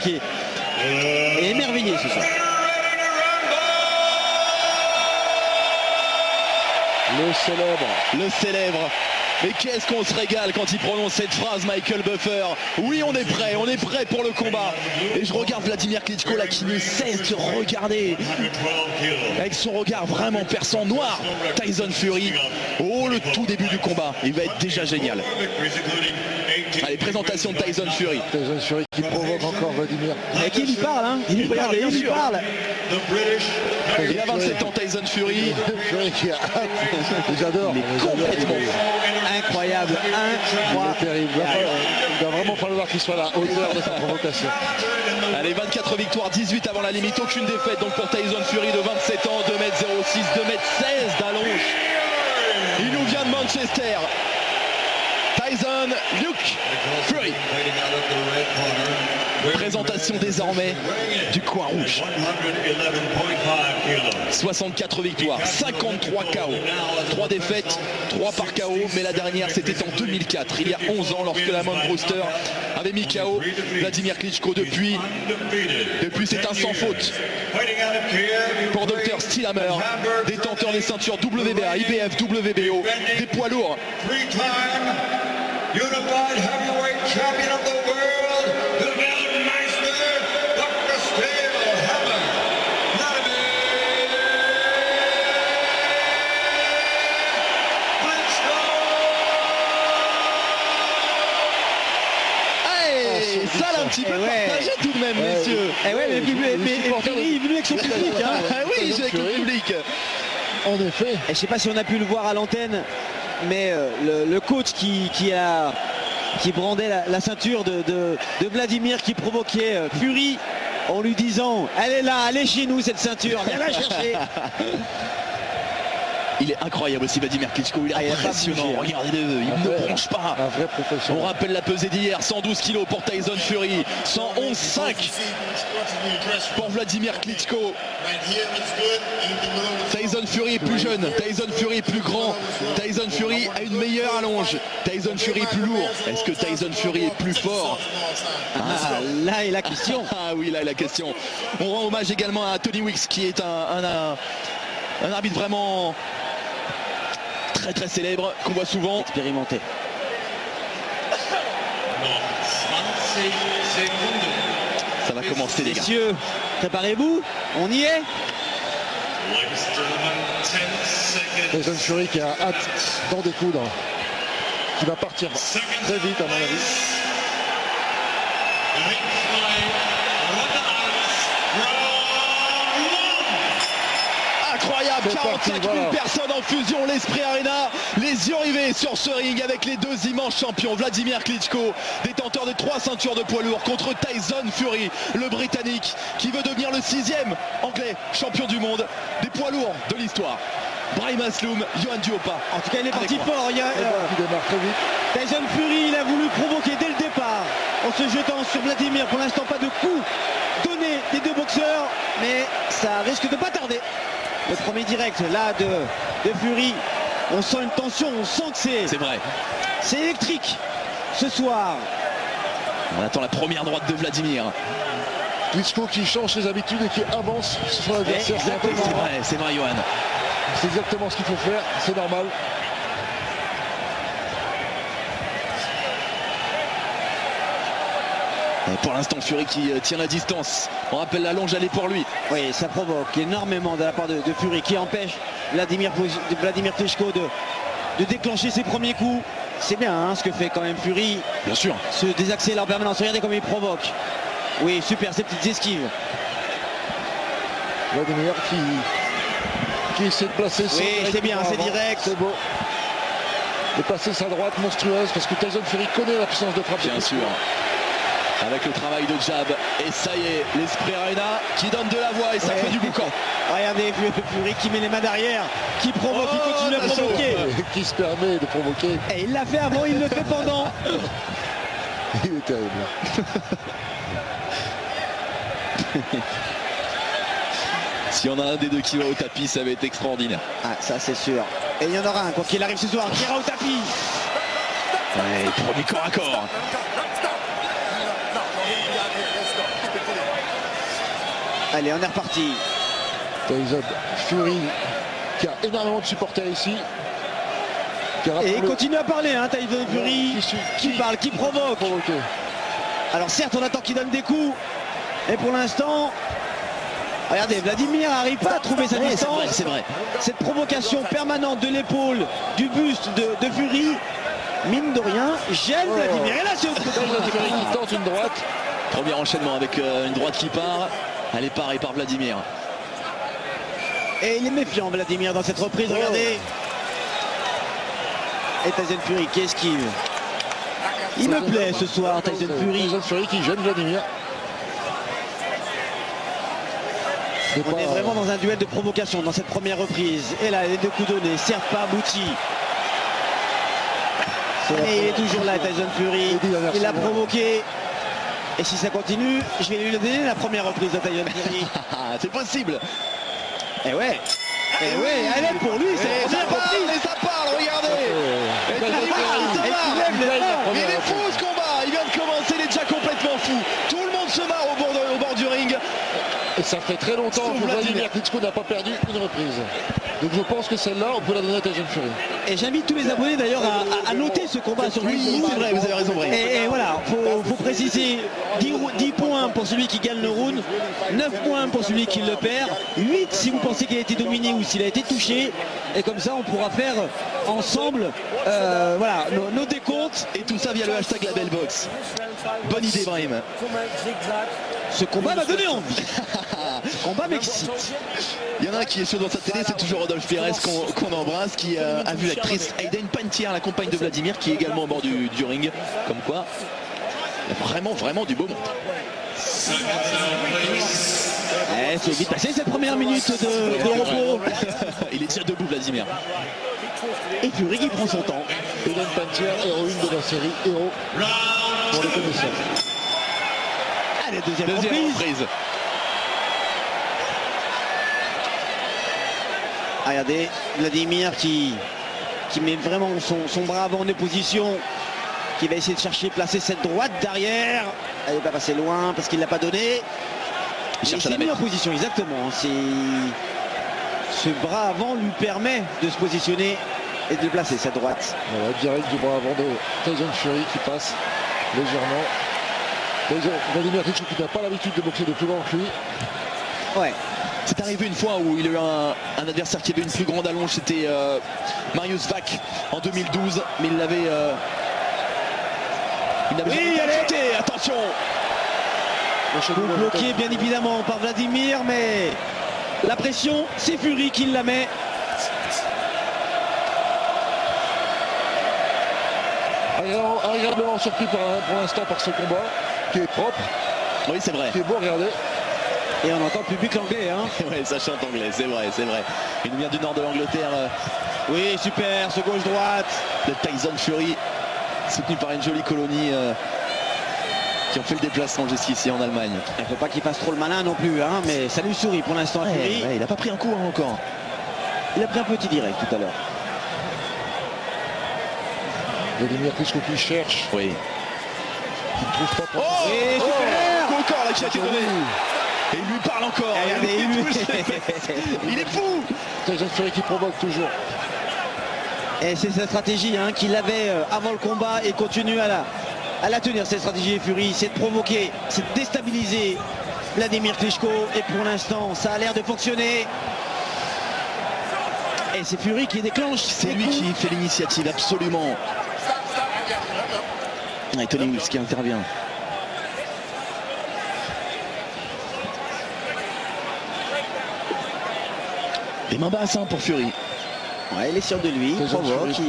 qui est émerveillé ce soir. Le célèbre. Mais qu'est-ce qu'on se régale quand il prononce cette phrase, Michael Buffer. Oui, on est prêt pour le combat. Et je regarde Vladimir Klitschko là qui ne cesse de regarder avec son regard vraiment perçant noir Tyson Fury. Oh, le tout début du combat, il va être déjà génial. Allez, présentation de Tyson Fury. Tyson Fury qui provoque encore Vladimir. Et qui lui parle, hein. Il lui parle, bien il lui sûr. parle. Il a 27 ans, Tyson Fury. Fury qui a hâte. J'adore. Complètement. Incroyable, Terrible. Il va vraiment falloir qu'il soit à la hauteur de sa provocation. Allez, 24 victoires, 18 avant la limite, aucune défaite donc pour Tyson Fury de 27 ans, 2m06, 2m16 d'allonge. Il nous vient de Manchester. Tyson Luke Fury. Présentation désormais du coin rouge. 64 victoires, 53 KO, 3 défaites, 3 par KO, mais la dernière c'était en 2004, il y a 11 ans, lorsque la main de Brewster avait mis KO Vladimir Klitschko. Depuis c'est un sans faute pour Dr Stillhammer, détenteur des ceintures WBA, IBF, WBO, des poids lourds. Unified heavyweight champion of the world, the Weltmeister, Dr. Stillhammer. Hey, ça l'a un petit peu partagé tout de même, messieurs. Eh ouais, mais Fury est venu avec son public, hein. Oui, j'ai avec le public. En effet. Et je sais pas si on a pu le voir à l'antenne, mais le coach qui brandait la ceinture de Vladimir, qui provoquait Fury en lui disant « Elle est là, elle est chez nous cette ceinture, viens la chercher !» Il est incroyable aussi, Vladimir Klitschko, il est impressionnant. Regardez-le, il ne bronche pas. Un vrai professionnel. On rappelle la pesée d'hier, 112 kg pour Tyson Fury, 111,5 pour Vladimir Klitschko. Tyson Fury est plus jeune, Tyson Fury est plus grand, Tyson Fury a une meilleure allonge, Tyson Fury est plus lourd. Est-ce que Tyson Fury est plus fort? Là est la question. Ah oui, là est la question. On rend hommage également à Tony Weeks, qui est un arbitre vraiment très célèbre, qu'on voit souvent. Expérimenté. Ça va commencer, les gars. Messieurs, préparez-vous, on y est. Tyson Fury qui a hâte d'en découdre, qui va partir très vite à mon avis. Incroyable, 45 000 voilà. personnes en fusion, l'Esprit Arena, les yeux rivés sur ce ring avec les deux immenses champions, Vladimir Klitschko, détenteur des 3 ceintures de poids lourd, contre Tyson Fury, le Britannique, qui veut devenir le 6e anglais champion du monde des poids lourds de l'histoire. Brahim Asloum, Johan Duhaupas. En tout cas, il est parti fort. Il y a, Qui démarre très vite. Tyson Fury, il a voulu provoquer dès le départ en se jetant sur Vladimir. Pour l'instant, pas de coup donné des deux boxeurs, mais ça risque de pas tarder. Le premier direct là de Fury, on sent une tension, on sent que C'est vrai. c'est électrique ce soir. On attend la première droite de Vladimir. Klitschko qui change ses habitudes et qui avance sur l'adversaire. C'est vrai, Johan. C'est exactement ce qu'il faut faire, c'est normal. Et pour l'instant, Fury qui tient la distance. On rappelle la longe, elle est pour lui. Oui, ça provoque énormément de la part de Fury, qui empêche Vladimir Klitschko de déclencher ses premiers coups. C'est bien ce que fait quand même Fury. Bien sûr. Se désaxer en permanence. Regardez comme il provoque. Oui, super, ces petites esquives. Vladimir qui essaie de placer son... Oui, c'est bien, c'est direct. C'est beau. De placer sa droite monstrueuse, parce que Tyson Fury connaît la puissance de frappe. Bien sûr. Avec le travail de jab. Et ça y est, l'Esprit Arena qui donne de la voix et ça fait du boucan. Regardez Fury qui met les mains derrière, qui provoque, qui continue à provoquer. Qui se permet de provoquer. Et il l'a fait avant, il le fait pendant. Il est terrible. S'il y en a un des deux qui va au tapis, ça va être extraordinaire. Ah, ça c'est sûr. Et il y en aura un, quoi qu'il arrive ce soir, qui ira au tapis. Ouais, premier corps à corps. Allez, on est reparti. Tyson Fury qui a énormément de supporters ici. Et il continue à parler, hein, Tyson Fury, qui parle, qui provoque. Alors certes, on attend qu'il donne des coups, et pour l'instant, regardez, Vladimir n'arrive pas à trouver sa distance. C'est vrai. Cette provocation permanente de l'épaule, du buste de Fury, mine de rien, gêne Vladimir. Et là, c'est Fury qui tente une droite. Premier enchaînement avec une droite qui part. Elle est parée par Vladimir. Et il est méfiant, Vladimir, dans cette reprise, regardez. Et Tyson Fury qui esquive. Il me plaît ce soir, Tyson Fury. Tyson Fury qui gêne Vladimir. On est vraiment dans un duel de provocation dans cette première reprise. Et là, les deux coups donnés, certes pas aboutis. Et il est toujours là, Tyson Fury. Il a provoqué. Et si ça continue, je vais lui donner la première reprise de Tyson Fury. C'est possible. Et ouais. Et ouais, elle est pour lui, c'est ça parle, regardez. Il est fou ce combat. Il vient de commencer, il est déjà complètement fou. Tout le monde se marre au bord du ring. Et ça fait très longtemps que Vladimir Klitschko n'a pas perdu une reprise. Donc je pense que celle-là, on peut la donner à Tyson Fury. Et j'invite tous les abonnés d'ailleurs à noter ce combat sur lui. Oui, c'est vrai, vous avez raison. Et voilà, faut préciser 10 points pour celui qui gagne le round, 9 points pour celui qui le perd, 8 si vous pensez qu'il a été dominé ou s'il a été touché. Et comme ça, on pourra faire ensemble voilà, nos décomptes. Et tout ça via le hashtag Labelbox. Bonne idée, Brahim. Ce combat m'a donné envie. Ce combat m'excite. Il y en a un qui est sur dans sa télé, c'est toujours Rodolphe Pérez qu'on embrasse, qui a vu l'actrice Hayden Panettiere, la compagne de Vladimir, qui est également au bord du ring. Comme quoi, il y a vraiment du beau monde. C'est vite passé cette première minute de repos. Il est déjà debout, Vladimir. Et Fury qui prend son temps. Hayden Panettiere, héroïne de la série Héros pour les connaisseurs. Allez, deuxième reprise. Regardez, Vladimir qui met vraiment son bras avant en opposition, qui va essayer de chercher placer cette droite derrière. Elle n'est pas passée loin parce qu'il ne l'a pas donné. Il s'est mis en position, exactement. Ce bras avant lui permet de se positionner et de placer cette droite. Voilà, direct du bras avant de Tyson Fury qui passe légèrement. Vladimir Klitschko qui n'a pas l'habitude de boxer de plus grand que lui. Ouais. C'est arrivé une fois où il a eu un adversaire qui avait une plus grande allonge, c'était Mariusz Wach en 2012, mais il l'avait... oui, allez, attention. Bloqué bien évidemment par Vladimir, mais la pression, c'est Fury qui la met. Agréablement surpris pour l'instant par ce combat, qui est propre. Oui, c'est vrai. Qui est beau à regarder. Et on entend le public anglais, hein. Oui, ça chante anglais, c'est vrai. Il nous vient du nord de l'Angleterre. Oui, super, ce gauche-droite. De Tyson Fury, soutenu par une jolie colonie qui ont fait le déplacement jusqu'ici en Allemagne. Il ne faut pas qu'il fasse trop le malin non plus, hein, mais ça lui sourit pour l'instant à Fury. Il n'a pas pris un coup encore. Il a pris un petit direct tout à l'heure. Vladimir Klitschko qui cherche. Oui. Qui ne trouve pas. Oh, et super encore là qui a été donné. Et il lui parle encore. Il est fou. Tyson Fury qui provoque toujours. Et c'est sa stratégie hein, qu'il avait avant le combat et continue à la tenir, cette stratégie Fury, c'est de provoquer, c'est de déstabiliser Vladimir Klitschko. Et pour l'instant, ça a l'air de fonctionner. Et c'est Fury qui déclenche. C'est lui qui fait l'initiative, absolument. Et Tony Wills qui intervient. Des mains basses hein, pour Fury. Ouais, il est sûr de lui, il provoque, qui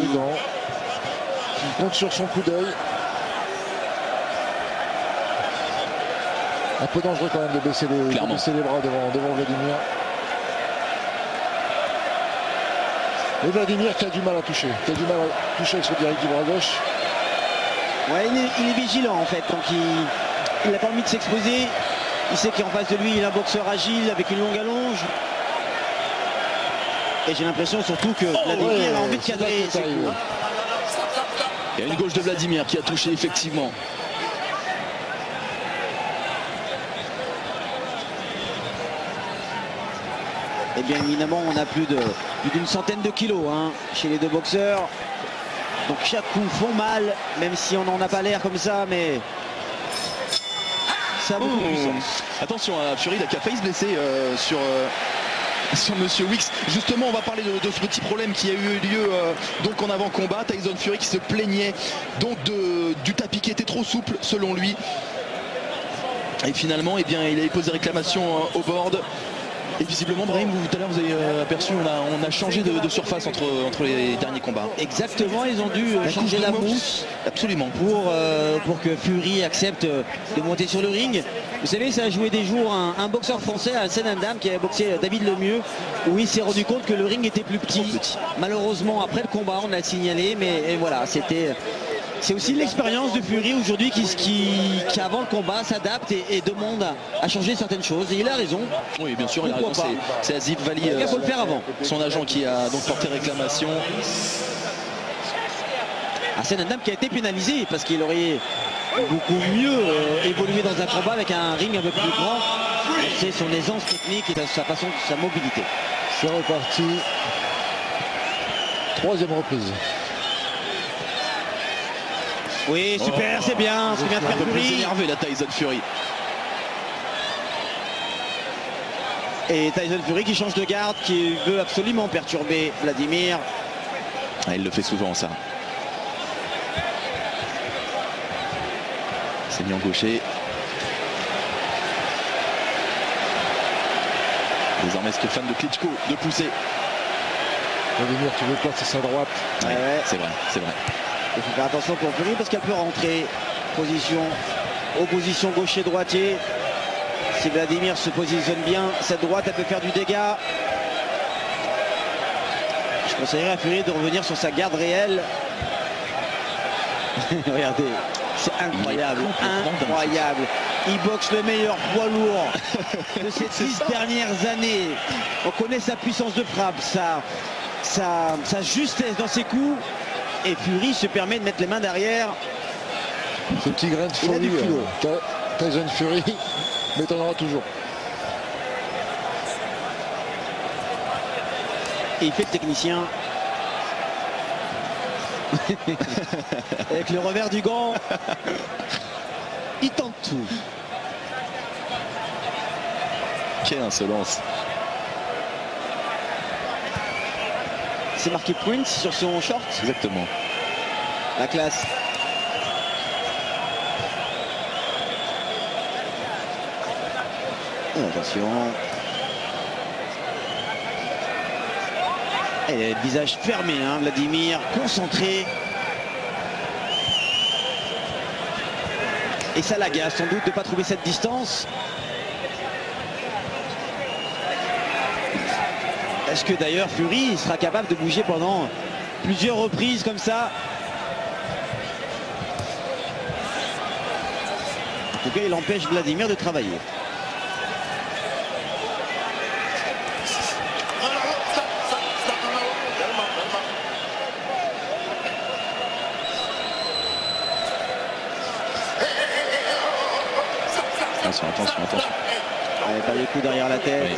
compte sur son coup d'œil. Un peu dangereux quand même de baisser les bras devant Vladimir. Et Vladimir qui a du mal à toucher, avec ce direct du bras gauche. Ouais, il est vigilant en fait, donc il n'a pas envie de s'exposer. Il sait qu'en face de lui, il a un boxeur agile avec une longue allonge. Et j'ai l'impression surtout que Vladimir a envie de cadrer. Il y a une gauche de Vladimir qui a touché effectivement. Et bien évidemment, on a plus d'une centaine de kilos hein, chez les deux boxeurs. Donc chaque coup font mal, même si on n'en a pas l'air comme ça, mais ça a beaucoup de puissance. Attention à Fury qui a failli se blesser sur Monsieur Weeks. Justement, on va parler de ce petit problème qui a eu lieu donc en avant-combat. Tyson Fury qui se plaignait donc du tapis qui était trop souple selon lui. Et finalement, eh bien, il a posé réclamation au board. Et visiblement, Brahim, tout à l'heure vous avez aperçu, on a changé de surface entre les derniers combats. Exactement, ils ont dû changer la mousse. Absolument. Pour que Fury accepte de monter sur le ring. Vous savez, ça a joué des jours un boxeur français, Hassan Ndam, qui a boxé David Lemieux, où il s'est rendu compte que le ring était plus petit. Malheureusement, après le combat, on l'a signalé, mais voilà, c'est aussi l'expérience de Fury aujourd'hui qui avant le combat s'adapte et demande à changer certaines choses. Et il a raison. Oui, bien sûr, il a raison. C'est Azib Vali, il faut le faire avant. Son agent qui a donc porté réclamation. Hassan Ndam qui a été pénalisé parce qu'il aurait beaucoup mieux évolué dans un combat avec un ring un peu plus grand. C'est son aisance technique et sa mobilité. C'est reparti. Troisième reprise. Oui, super, c'est bien. C'est bien de faire Fury. Énervé la Tyson Fury. Et Tyson Fury qui change de garde, qui veut absolument perturber Vladimir. Ah, il le fait souvent ça. C'est mis en gaucher. Désormais Stéphane de Klitschko de pousser. Vladimir qui veut placer sa droite. Ouais. C'est vrai, c'est vrai. Il faut faire attention pour Fury parce qu'elle peut rentrer opposition gaucher-droitier. Si Vladimir se positionne bien, cette droite elle peut faire du dégât. Je conseillerais à Fury de revenir sur sa garde réelle. Regardez, c'est incroyable, incroyable. Il boxe le meilleur poids lourd de ces 10 dernières années. On connaît sa puissance de frappe, sa justesse dans ses coups. Et Fury se permet de mettre les mains derrière. Ce petit grain de folie, Tyson Fury m'étonnera toujours. Et il fait le technicien. Avec le revers du gant. Il tente tout. Quelle insolence. C'est marqué Prince sur son short. Exactement. La classe. Attention. Et il a le visage fermé, hein, Vladimir, concentré. Et ça l'agace sans doute de ne pas trouver cette distance. Est-ce que d'ailleurs Fury sera capable de bouger pendant plusieurs reprises comme ça? En tout cas, il empêche Vladimir de travailler. Attention. Allez, pas les coups derrière la tête. Oui.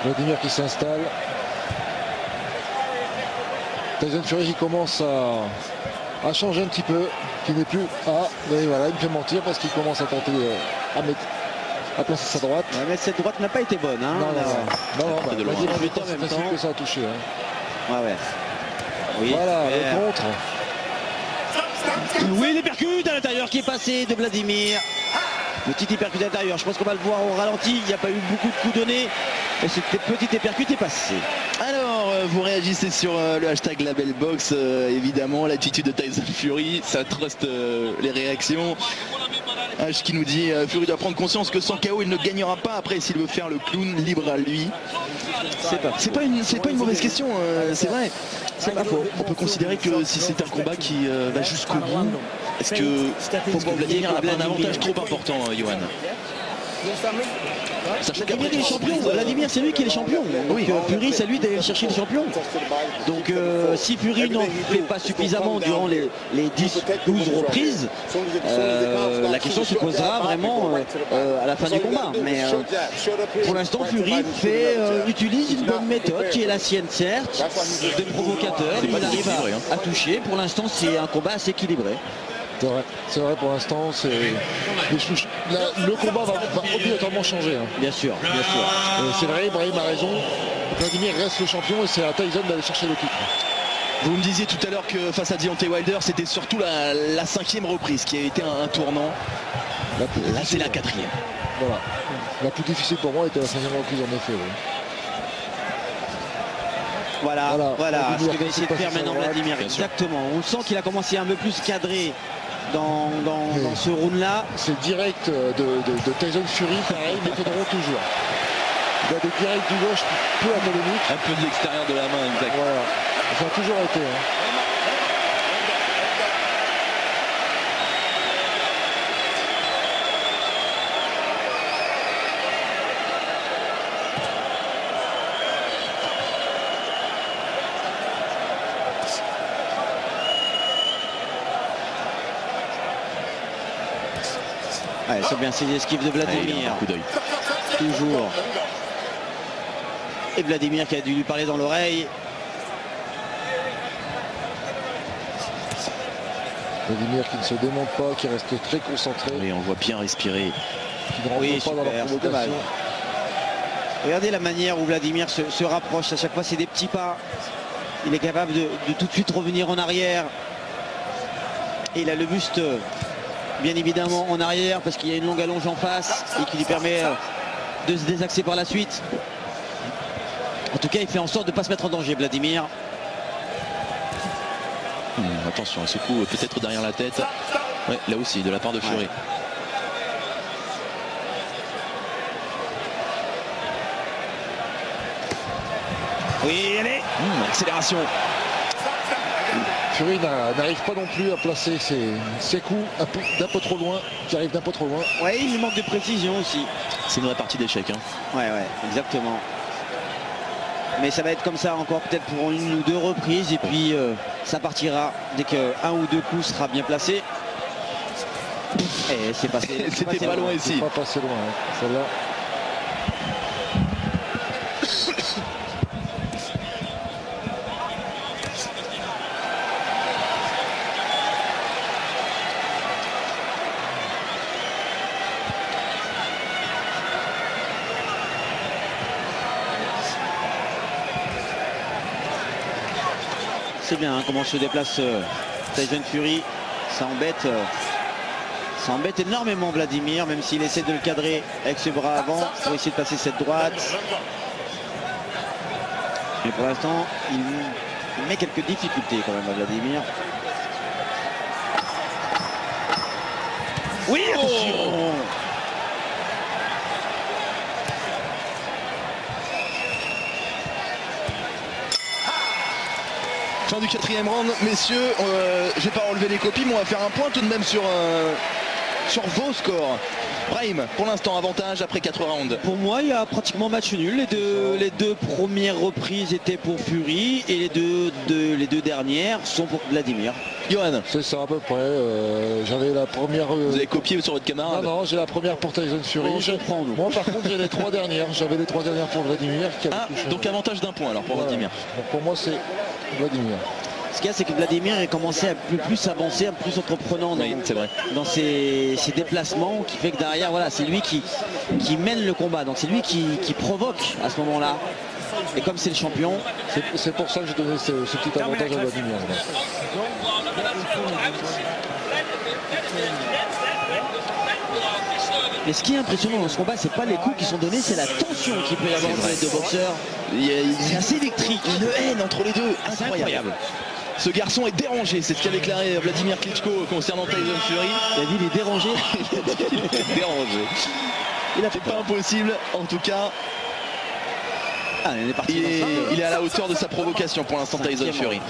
Vladimir qui s'installe. Tyson Fury qui commence à changer un petit peu, qui n'est plus mais voilà, il me fait mentir parce qu'il commence à tenter à placer sa droite. Ouais, mais cette droite n'a pas été bonne. Hein, c'est facile que ça a touché. Hein. Ouais. Oui, voilà, le contre. Oui, les percutes à l'intérieur qui est passé de Vladimir. Petit hypercute à l'intérieur, je pense qu'on va le voir au ralenti. Il n'y a pas eu beaucoup de coups donnés. Et cette petite hypercute est passée. Alors, vous réagissez sur le hashtag LabelBox, évidemment, l'attitude de Tyson Fury, ça truste les réactions. H qui nous dit Fury doit prendre conscience que sans KO il ne gagnera pas. Après, s'il veut faire le clown, libre à lui. C'est pas une mauvaise question, c'est vrai. C'est pas faux. On peut considérer que si c'est un combat qui va jusqu'au bout, est-ce que Vladimir a un avantage trop important, Johan? Sachez qu'après Vladimir est champion. Vladimir, c'est lui qui est le champion. Donc Fury, c'est lui d'aller chercher le champion. Donc si Fury n'en fait pas suffisamment durant les 10-12 reprises, la question se posera vraiment à la fin du combat. Mais pour l'instant, Fury utilise une bonne méthode qui est la sienne, certes, de provocateur. Il arrive à toucher. Pour l'instant, c'est un combat assez équilibré. C'est vrai pour l'instant, le combat va obligatoirement changer. Hein. Bien sûr, bien sûr. C'est vrai, Ibrahim a raison. Vladimir reste le champion et c'est à Tyson d'aller chercher le titre. Vous me disiez tout à l'heure que face à Deontay Wilder, c'était surtout la 5e reprise qui a été un tournant. Là, c'est la 4e. Voilà. La plus difficile pour moi était la 5e reprise en effet. Oui. Voilà ce qu'il va essayer de faire maintenant Vladimir. Bien exactement. Sûr. On sent qu'il a commencé un peu plus cadré dans ce round-là. C'est direct de Tyson Fury, pareil, mais tourneront toujours. Il y a des directs du gauche peu académiques. Un peu de l'extérieur de la main, exact. Voilà. Ça a toujours été. Hein. Ouais, c'est bien, c'est l'esquive de Vladimir. Coup d'œil. Toujours. Et Vladimir qui a dû lui parler dans l'oreille. Vladimir qui ne se démonte pas, qui reste très concentré. Oui, on le voit bien respirer. Qui ne rentre pas dans la provocation. Regardez la manière où Vladimir se rapproche. À chaque fois, c'est des petits pas. Il est capable de tout de suite revenir en arrière. Et il a le buste, bien évidemment, en arrière parce qu'il y a une longue allonge en face et qui lui permet de se désaxer par la suite. En tout cas, il fait en sorte de ne pas se mettre en danger, Vladimir. Attention, ce coup peut-être derrière la tête. Ouais, là aussi, de la part de Fury. Ouais. Oui, allez. Accélération. Fury n'arrive pas non plus à placer ses coups d'un peu trop loin, qui arrivent d'un peu trop loin. Oui, il lui manque de précision aussi. C'est une répartie d'échecs. Hein. Ouais, exactement. Mais ça va être comme ça encore peut-être pour une ou deux reprises et puis ça partira dès qu'un ou deux coups sera bien placé. Et c'est passé. C'était pas loin ici. Pas passé loin, hein, celle-là. C'est bien hein, comment se déplace Tyson Fury. Ça embête énormément Vladimir, même s'il essaie de le cadrer avec ses bras avant pour essayer de passer cette droite. Mais pour l'instant, il met quelques difficultés quand même à Vladimir. Oui, attention. Fin du 4e round, messieurs, je vais pas relever les copies, mais on va faire un point tout de même sur vos scores. Brahim, pour l'instant, avantage après 4 rounds. Pour moi, il y a pratiquement match nul. Les deux premières reprises étaient pour Fury et les deux dernières sont pour Vladimir. Johan. C'est ça à peu près. J'avais la première. Vous avez copié sur votre camarade? Non, j'ai la première pour Tyson Fury. Moi, par contre, j'ai les 3 dernières. J'avais les 3 dernières pour Vladimir. Donc avantage d'un point alors pour Vladimir. Donc pour moi, c'est Vladimir. Ce qu'il y a, c'est que Vladimir a commencé à plus avancer, à plus entreprenant dans ses déplacements, qui fait que derrière, voilà, c'est lui qui mène le combat. Donc c'est lui qui provoque à ce moment-là. Et comme c'est le champion, c'est pour ça que j'ai donné ce petit avantage à Vladimir. Mais ce qui est impressionnant dans ce combat, c'est pas les coups qui sont donnés, c'est la tension qu'il peut y avoir entre les deux boxeurs. C'est assez électrique. Une haine entre les deux, incroyable. Ce garçon est dérangé, c'est ce qu'a déclaré Vladimir Klitschko concernant Tyson Fury. Il a dit il est dérangé. Il est dérangé. Il a fait pas impossible, en tout cas. Il est parti. Il est à la hauteur de sa provocation pour l'instant, Tyson Fury.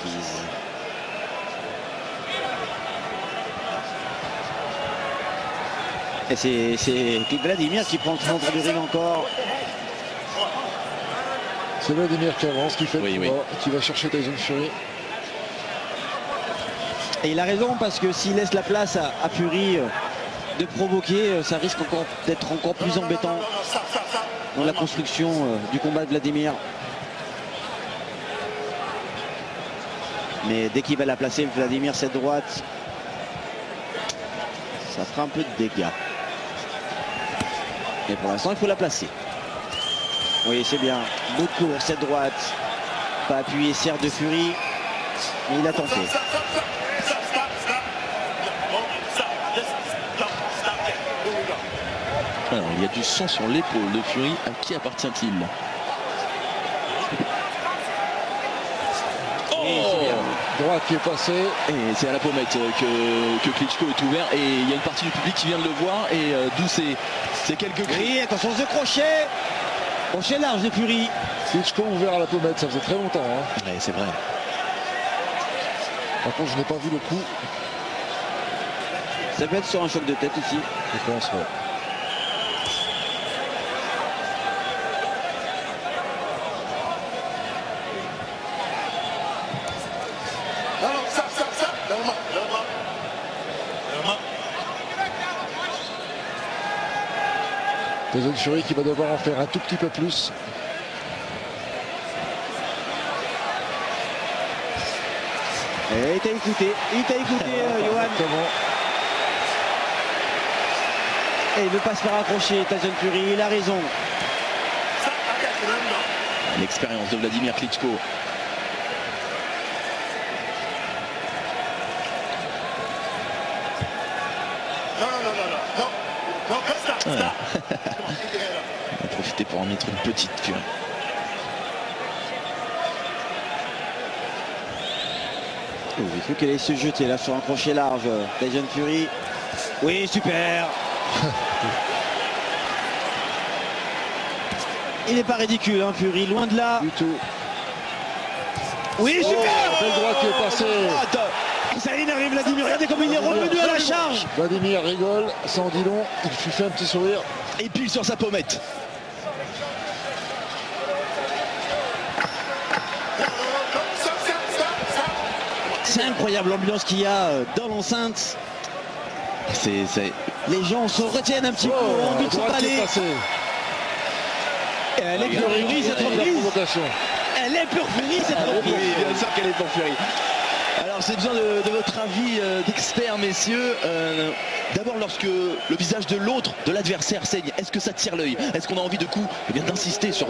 Et c'est Vladimir qui prend le centre du ring encore. C'est Vladimir qui avance, qui fait qui va chercher Tyson Fury. Et il a raison parce que s'il laisse la place à Fury de provoquer, ça risque d'être encore plus embêtant dans la construction du combat de Vladimir. Mais dès qu'il va la placer, Vladimir, cette droite, ça fera un peu de dégâts. Et pour l'instant, il faut la placer. Oui, c'est bien. Bout de course, cette droite. Pas appuyé, serre de Fury. Mais il a tenté. Alors, il y a du sang sur l'épaule de Fury. À qui appartient-il? Droite qui est passée. Et c'est à la pommette que Klitschko est ouvert. Et il y a une partie du public qui vient de le voir. Et d'où c'est quelques cris. Oui, attention ce crochet. Crochet large de Fury. Klitschko ouvert à la pommette, ça faisait très longtemps. Hein. Ouais, c'est vrai. Par contre, je n'ai pas vu le coup. Ça peut être sur un choc de tête ici. Je pense, ouais. Tyson Fury qui va devoir en faire un tout petit peu plus. Et il t'a écouté, Johan. Et il ne veut pas se faire accrocher, Tyson Fury, il a raison. L'expérience de Vladimir Klitschko. On va profiter pour en mettre une petite Fury. Oh, il faut qu'elle aille se jeter là sur un crochet large. Tyson Fury. Oui, super. Il n'est pas ridicule, hein, Fury, loin de là. Du tout. Oui, super. Belle droite qui est passée. Ça énerve Vladimir, regardez comme il est revenu à la charge. Vladimir rigole, ça en dit long, il lui fait un petit sourire. Et pile sur sa pommette. C'est incroyable l'ambiance qu'il y a dans l'enceinte. Les gens se retiennent un petit peu, ont envie de s'emballer. Elle est pure Fury cette reprise. Elle est pure Fury cette reprise. Oui, bien sûr qu'elle est pour Fury. Alors j'ai besoin de votre avis d'expert, messieurs. D'abord, lorsque le visage de l'autre, de l'adversaire saigne, est-ce que ça tire l'œil? Est-ce qu'on a envie de coup d'insister sur...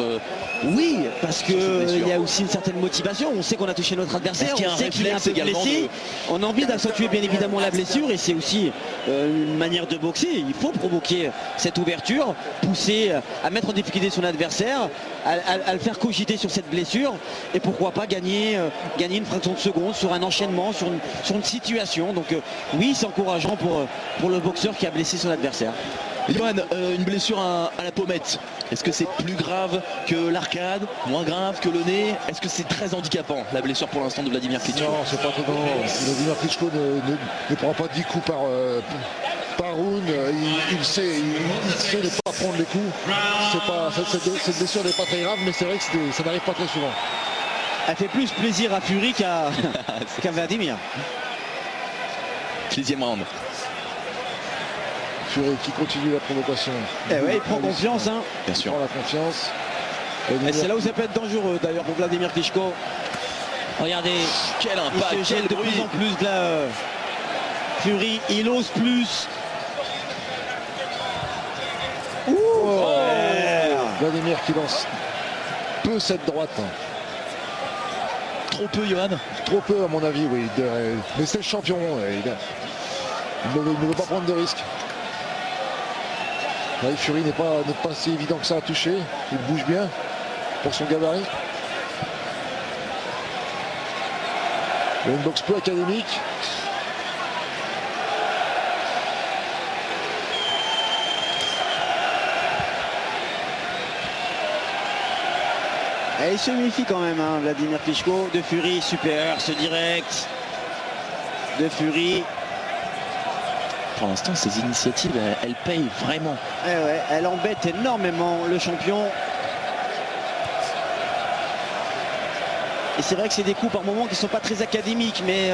Oui, parce qu'il y a aussi une certaine motivation. On sait qu'on a touché notre adversaire, on sait qu'il est un peu blessé. On a envie d'accentuer bien évidemment la blessure et c'est aussi une manière de boxer. Il faut provoquer cette ouverture, pousser à mettre en difficulté son adversaire, à le faire cogiter sur cette blessure et pourquoi pas gagner une fraction de seconde sur un enchaînement, sur une situation. Donc oui, c'est encourageant pour le boxeur qui a blessé son adversaire. Johan, une blessure à la pommette, est-ce que c'est plus grave que l'arcade, moins grave que le nez? Est-ce que c'est très handicapant la blessure pour l'instant de Vladimir Klitschko? Non, c'est pas très grand. Vladimir Klitschko ne prend pas 10 coups par round. Il sait ne pas prendre les coups. Cette blessure n'est pas très grave, mais c'est vrai que ça n'arrive pas très souvent. Elle fait plus plaisir à Fury qu'à Vladimir. 6e round. Fury qui continue la provocation. Et ouais, il prend confiance, hein. Bien sûr. Il prend la confiance. Et c'est là où ça peut être dangereux d'ailleurs pour Vladimir Klitschko. Regardez, quel impact, il se jette de plus en plus là. Fury, il ose plus. Vladimir qui lance peu cette droite. Trop peu, Johan? Trop peu à mon avis, oui. Mais c'est le champion. Il ne veut pas prendre de risques. Fury n'est pas si évident que ça à toucher. Il bouge bien pour son gabarit. Il a une boxe peu académique. Et il se méfie quand même, hein, Vladimir Klitschko. De Fury, super, ce direct. De Fury. pour l'instant, ces initiatives, elles payent vraiment. Ouais, elle embête énormément le champion. Et c'est vrai que c'est des coups par moments qui ne sont pas très académiques, mais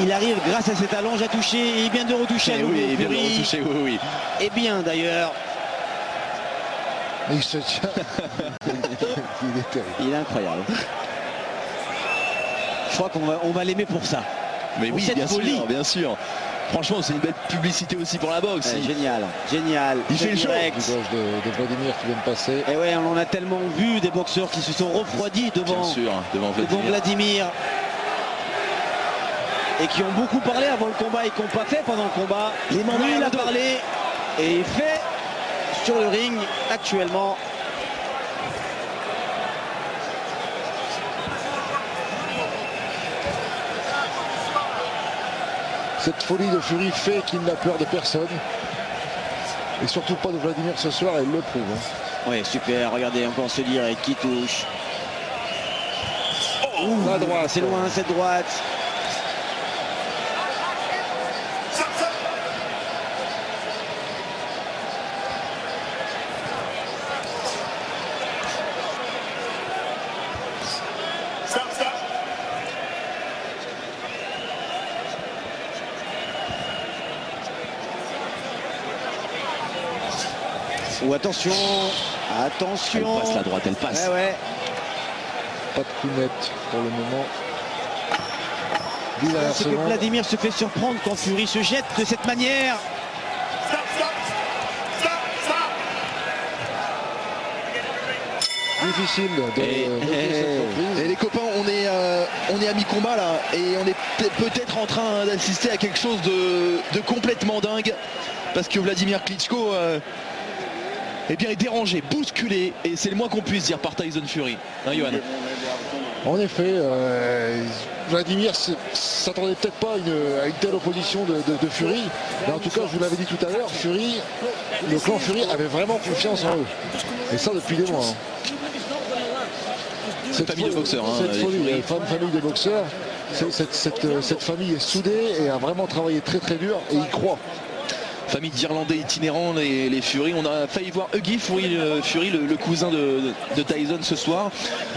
il arrive grâce à cette allonge à toucher et bien de retoucher à nouveau. Oui, bien de retoucher, oui. Et bien d'ailleurs. Il se tient. Il est terrible. Il est incroyable. Je crois qu'on va l'aimer pour ça. Mais pour oui, cette bien folie. sûr, bien sûr. Franchement, c'est une belle publicité aussi pour la boxe. Génial, génial. Il fait le show. Le gauche de Vladimir qui vient de passer. Et ouais, on en a tellement vu des boxeurs qui se sont refroidis devant Vladimir. Et qui ont beaucoup parlé avant le combat et qui n'ont pas fait pendant le combat. Lui, il a parlé et il fait sur le ring actuellement. Cette folie de Fury fait qu'il n'a peur de personne. Et surtout pas de Vladimir ce soir, et il le prouve. Oui, super, regardez encore ce direct qui touche. La droite. C'est loin cette droite. Ou attention, attention. Elle passe la droite, elle passe. Ouais. Pas de coup net pour le moment. C'est que Vladimir se fait surprendre quand Fury se jette de cette manière. Difficile de et les copains, on est à mi-combat là, et on est peut-être en train d'assister à quelque chose de complètement dingue, parce que Vladimir Klitschko eh bien, est dérangé, bousculé, et c'est le moins qu'on puisse dire par Tyson Fury. Hein, Johan? En effet, Vladimir s'attendait peut-être pas à une telle opposition de Fury, mais en tout cas, je vous l'avais dit tout à l'heure, le clan Fury avait vraiment confiance en eux, et ça depuis des mois. Cette famille de boxeurs, cette famille de boxeurs, cette famille est soudée et a vraiment travaillé très très dur, et y croit. Famille d'Irlandais itinérants, les Fury. On a failli voir Huggy Fury, le cousin de Tyson ce soir.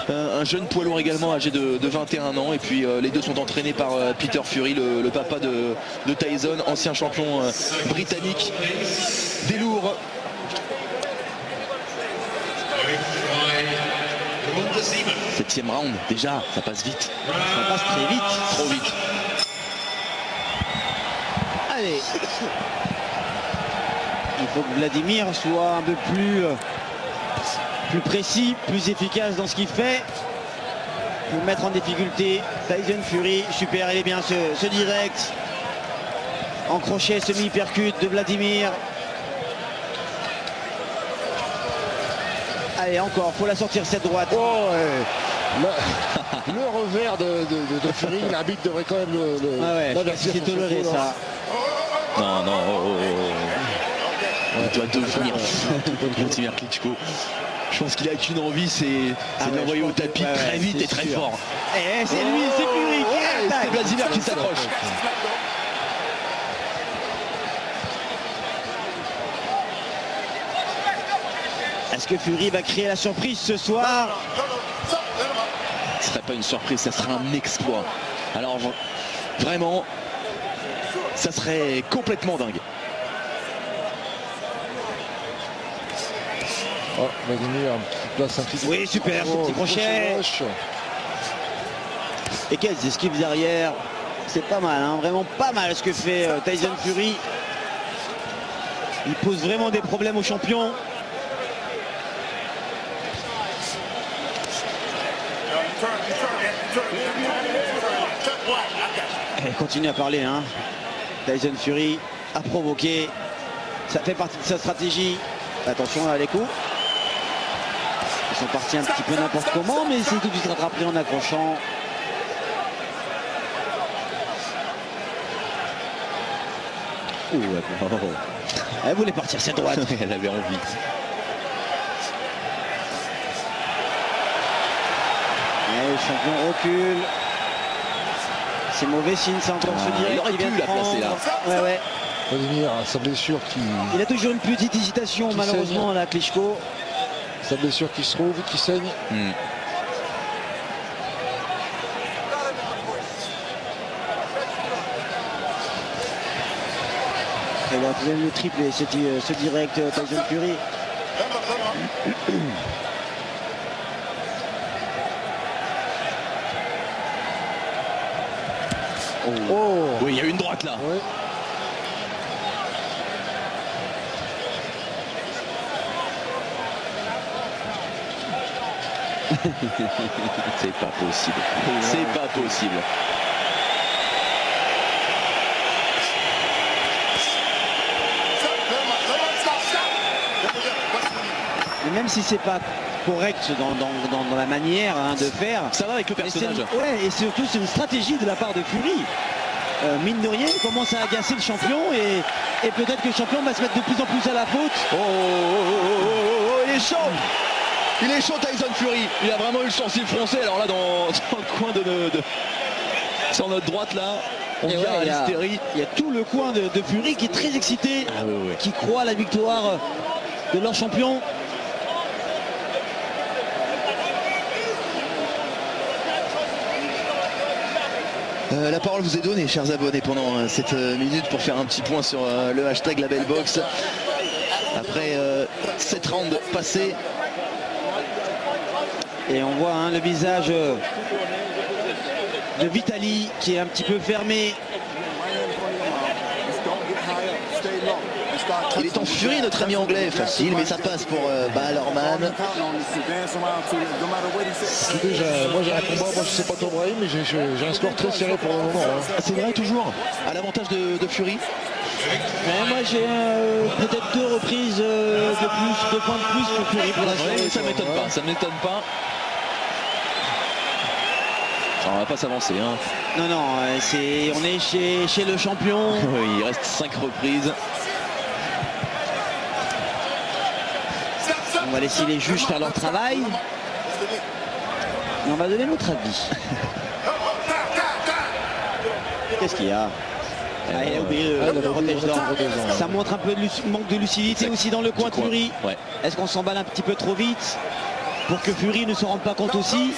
Un jeune poids lourd également, âgé de 21 ans. Et puis les deux sont entraînés par Peter Fury, le papa de Tyson, ancien champion britannique des lourds. Septième round, déjà, ça passe vite. Ça passe très vite. Trop vite. Allez. Il faut que Vladimir soit un peu plus précis, plus efficace dans ce qu'il fait pour mettre en difficulté Tyson Fury. Super, il est bien ce direct en crochet semi-percute de Vladimir. Allez, encore, faut la sortir cette droite. Oh, ouais. Le revers de Fury, l'arbitre devrait quand même l'avertir. C'est toléré ça. Non, il doit devenir Vladimir Klitschko. Je pense qu'il a qu'une envie, c'est de l'envoyer au tapis très vite et très fort. Et c'est lui, c'est Fury qui attaque. C'est Vladimir qui s'accroche. Est-ce que Fury va créer la surprise ce soir? Ce serait pas une surprise, ça serait un exploit. Alors vraiment, ça serait complètement dingue. Oh, Vladimir place un petit. Oui, super, ce petit crochet. Et quelles esquives derrière. C'est pas mal, hein, vraiment pas mal ce que fait Tyson Fury. Il pose vraiment des problèmes aux champions. Elle continue à parler, hein. Tyson Fury a provoqué. Ça fait partie de sa stratégie. Attention à les coups. Ils sont partis un petit peu n'importe comment, mais c'est tout de suite rattrapé en accrochant. Elle voulait partir cette droite. Elle avait envie. Et le champion recule. C'est mauvais signe, c'est encore ce direct. Il aurait qui pu vient de la placer là. Ouais, ouais. Vladimir, sa blessure Il a toujours une petite hésitation Qui malheureusement à la Klitschko. sa blessure qui se trouve, qui saigne. Il a fait le triplé, ce direct Tyson Fury. Oh, Oui, il y a une droite là. ouais. C'est pas possible. C'est pas possible. Mais même si c'est pas correct dans la manière de faire, Ça va avec le mais personnage. ouais, et surtout c'est une stratégie de la part de Fury. Mine de rien, il commence à agacer le champion et peut-être que le champion va se mettre de plus en plus à la faute. Il est chaud. Il est chaud Tyson Fury. Il a vraiment eu le sourcil français. Alors là dans le coin sur notre droite là, on Et vient ouais, à l'hystérie. il y a tout le coin de Fury qui est très excité, Ah ouais. qui croit à la victoire de leur champion. La parole vous est donnée, chers abonnés, pendant cette minute pour faire un petit point sur le hashtag LabelBox. Après 7 rounds passés. Et on voit le visage de Vitali qui est un petit peu fermé. Il est en furie, notre ami anglais. Facile, mais ça passe pour Balorman. Déjà, moi j'ai un combat, moi je sais pas ton Brahim, mais j'ai un score très serré pour le moment. Hein. C'est vrai, toujours à l'avantage de Fury. Mais moi j'ai peut-être 2 reprises de plus, 2 points de plus pour Fury pour l'instant. Ouais, ça m'étonne pas, ça ne m'étonne pas. On va pas s'avancer. Hein. Non, on est chez le champion. Oui, il reste 5 reprises. On va laisser les juges faire leur travail. Et on va donner notre avis. Qu'est-ce qu'il y a? Il a oublié le protège-dents. Ça montre un peu de manque de lucidité aussi dans le coin de Fury. Ouais. Est-ce qu'on s'emballe un petit peu trop vite pour que Fury ne se rende pas compte aussi?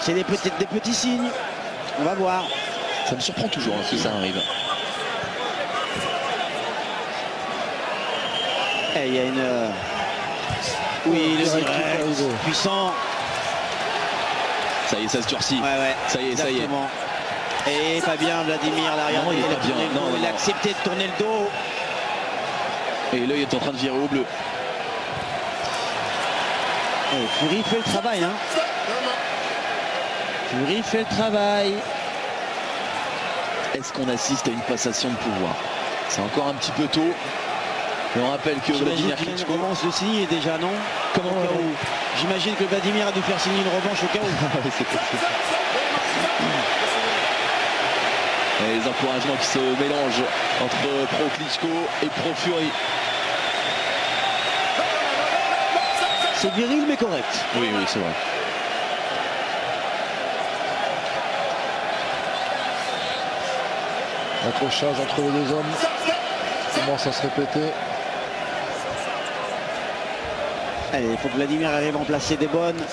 C'est des petits signes. On va voir. Ça me surprend toujours si ça arrive. Et il y a une... Oui, le direct puissant. Ça y est, ça se durcit. Ouais. Ça y est, Exactement. Et pas bien Vladimir l'arrière. Non, il est pas bien. Non, il a accepté de tourner le dos. Et l'œil est en train de virer au bleu. Et Fury fait le travail. Fury fait le travail. Est-ce qu'on assiste à une passation de pouvoir? C'est encore un petit peu tôt. Et on rappelle que Vladimir Klitschko commence de signer déjà, non? Comment au cas où. J'imagine que Vladimir a dû faire signer une revanche au cas où. C'est possible. Et les encouragements qui se mélangent entre pro Klitschko et pro Fury. C'est viril mais correct. Oui, c'est vrai. Accrochage entre les deux hommes. Commence à se répéter. Allez, il faut que Vladimir arrive à en placer des bonnes.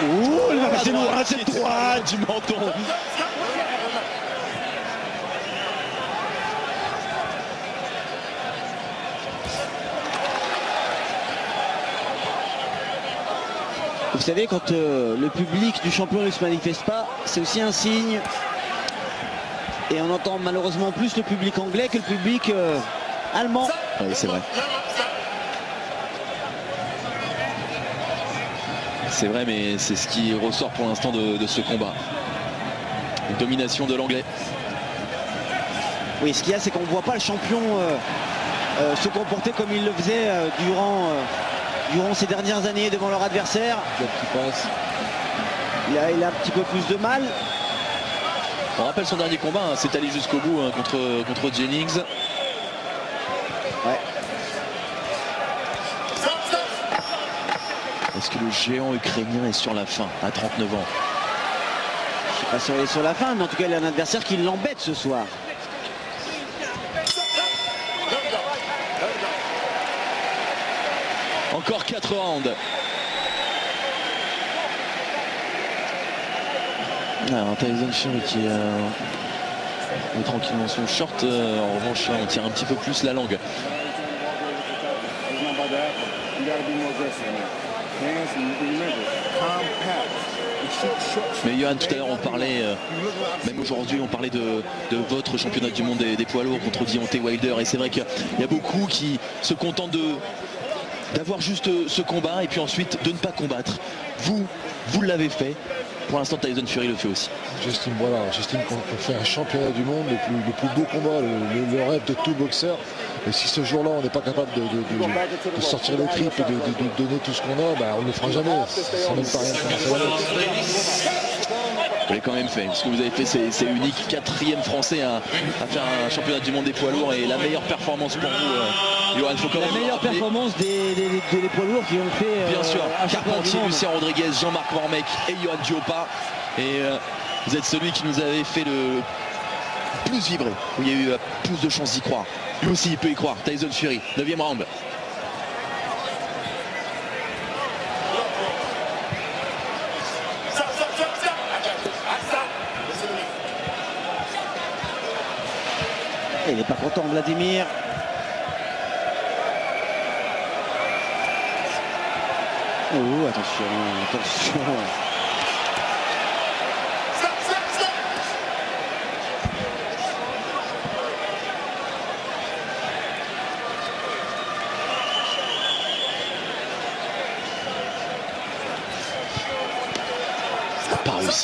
Ouh, il va passer loin, cette droite du menton. Vous savez, quand le public du champion ne se manifeste pas, c'est aussi un signe. Et on entend malheureusement plus le public anglais que le public allemand. Oui, c'est vrai. C'est vrai, mais c'est ce qui ressort pour l'instant de ce combat. Une domination de l'anglais. Oui, ce qu'il y a, c'est qu'on ne voit pas le champion se comporter comme il le faisait durant ces dernières années devant leur adversaire. Il a un petit peu plus de mal. On rappelle son dernier combat, c'est allé jusqu'au bout contre Jennings. Ouais. Est-ce que le géant ukrainien est sur la fin à 39 ans? Je sais pas si on est sur la fin, mais en tout cas il a un adversaire qui l'embête ce soir. Encore 4 rounds. Alors Tyson Fury qui met tranquillement son short. En revanche, là, on tire un petit peu plus la langue. Mais Johan, tout à l'heure on parlait, même aujourd'hui on parlait de votre championnat du monde des poids lourds contre Deontay Wilder, et c'est vrai qu'il y a beaucoup qui se contentent d'avoir juste ce combat et puis ensuite de ne pas combattre. Vous l'avez fait. Pour l'instant, Tyson Fury le fait aussi. J'estime qu'on fait un championnat du monde, le plus beau combat, le rêve de tout boxeur. Et si ce jour-là, on n'est pas capable de sortir les tripes et de donner tout ce qu'on a, bah, on ne le fera jamais. C'est même pas rien de commencer. Vous l'avez quand même fait. Ce que vous avez fait, c'est unique. 4e français à faire un championnat du monde des poids lourds, et la meilleure performance pour vous, Johan. Faut quand même la meilleure performance des poids lourds qui ont fait. Bien sûr, un championnat Carpentier, du monde. Lucien Rodriguez, Jean-Marc Mormec et Johan Diopa. Et vous êtes celui qui nous avait fait le plus vibrer, où il y a eu plus de chances d'y croire. Lui aussi, il peut y croire. Tyson Fury, 9e round. Il n'est pas content, Vladimir. Oh, attention.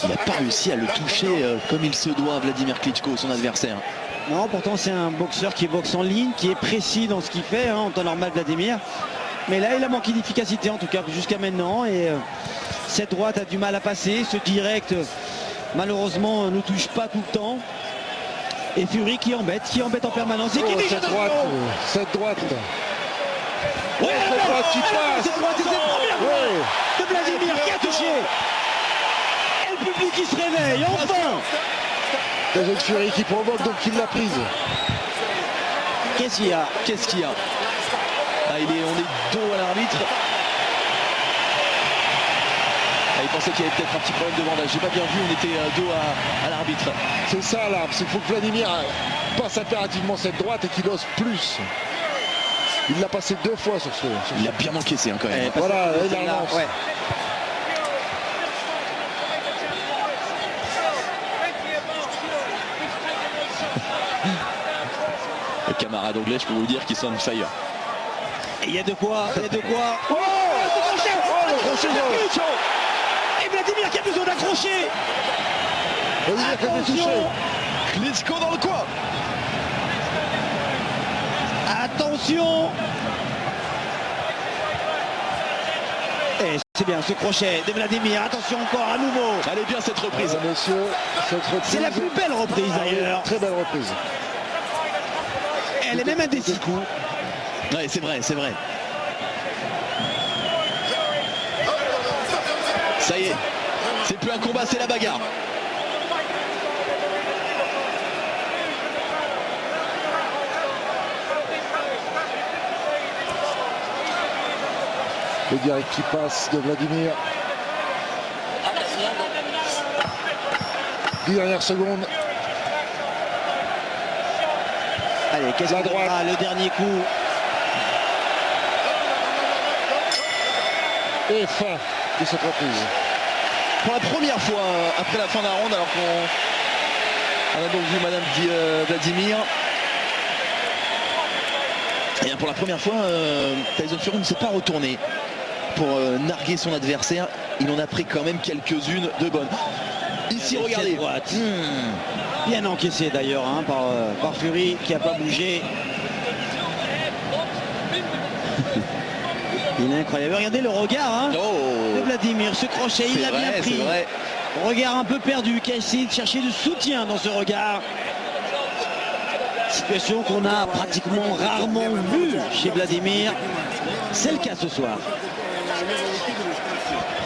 Il n'a pas réussi à le toucher comme il se doit, Vladimir Klitschko, son adversaire. Non, pourtant c'est un boxeur qui boxe en ligne, qui est précis dans ce qu'il fait, en temps normal, Vladimir. Mais là, il a manqué d'efficacité, en tout cas jusqu'à maintenant. Et cette droite a du mal à passer. Ce direct, malheureusement, ne touche pas tout le temps. Et Fury qui embête en permanence. Et qui dit cette droite. cette droite qui passe. Cette droite, c'est cette première droite de Vladimir qui a touché. Et le public qui se réveille, enfin. Tyson Fury qui provoque, donc il l'a prise. Qu'est-ce qu'il y a? On est dos à l'arbitre. Il pensait qu'il y avait peut-être un petit problème de bandage. J'ai pas bien vu, on était dos à l'arbitre. C'est ça là, c'est qu'il faut que Vladimir passe impérativement cette droite et qu'il ose plus. Il l'a passé 2 fois sur ce. Il a bien encaissé quand même. Voilà, il avance. Ouais. Le camarade anglais, je peux vous dire qu'il sont on fire. Et il y a de quoi. Oh, le crochet. Et Vladimir qui a besoin d'accrocher. Vladimir qui a été touché. Klitschko dans le coin. Attention. Et c'est bien ce crochet de Vladimir. Attention encore à nouveau. Elle est bien cette reprise. Messieurs, cette reprise. C'est la plus belle reprise d'ailleurs. Très belle reprise. Elle est même indécise. Ouais, c'est vrai. Ça y est, c'est plus un combat, c'est la bagarre. Le direct qui passe de Vladimir. 10 dernières secondes. Allez, qu'est-ce qu'il donnera le dernier coup? Et fin de cette reprise. Pour la première fois après la fin d'un round, alors qu'on a donc vu Madame Vladimir. Et bien pour la première fois, Tyson Fury ne s'est pas retourné pour narguer son adversaire. Il en a pris quand même quelques-unes de bonnes. Ici, regardez. Bien encaissé d'ailleurs par Fury qui n'a pas bougé. Il est incroyable. Regardez le regard de Vladimir. Ce crochet, il l'a bien pris. Vrai. Regard un peu perdu, qui a essayé de chercher du soutien dans ce regard. Situation qu'on a pratiquement rarement vue chez Vladimir. C'est le cas ce soir.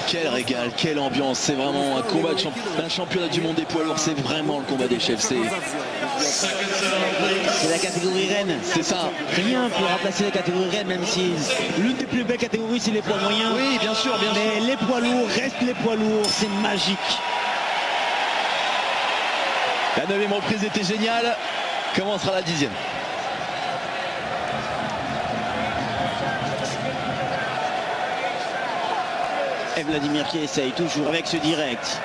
Quel régal, quelle ambiance, c'est vraiment un combat de un championnat du monde des poids lourds, c'est vraiment le combat des chefs. C'est la catégorie reine. C'est ça. Rien pour remplacer la catégorie reine, même si l'une des plus belles catégories c'est les poids moyens. Oui, bien sûr, bien sûr. Mais les poids lourds restent les poids lourds, c'est magique. La 9e reprise était géniale. Comment sera la 10e? Et Vladimir qui essaye toujours avec ce direct,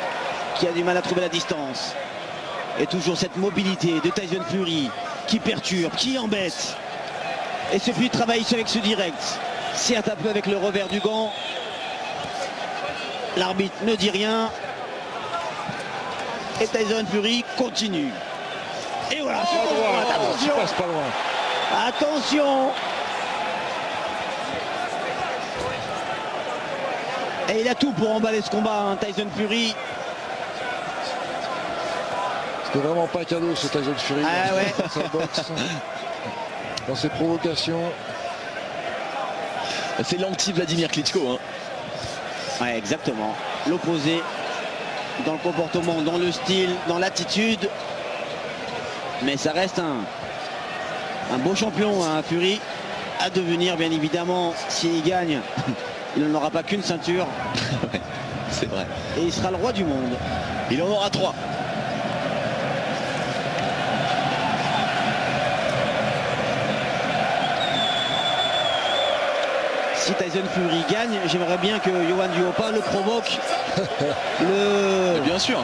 qui a du mal à trouver la distance. Et toujours cette mobilité de Tyson Fury qui perturbe, qui embête. Et ce puis travaille avec ce direct. Certes un peu avec le revers du gant. L'arbitre ne dit rien. Et Tyson Fury continue. Et voilà, attention, passe pas loin. attention. Et il a tout pour emballer ce combat, hein, Tyson Fury. C'était vraiment pas un cadeau ce Tyson Fury. Ah ouais. Dans sa boxe, dans ses provocations. C'est l'anti-Vladimir Klitschko. Hein. Ouais, exactement. L'opposé dans le comportement, dans le style, dans l'attitude. Mais ça reste un beau champion, hein, Fury, à devenir bien évidemment. S'il gagne, il n'en aura pas qu'une ceinture. Ouais, c'est vrai. Et il sera le roi du monde. Il en aura 3. Si Tyson Fury gagne, j'aimerais bien que Johan Duhaupas le provoque, Bien sûr.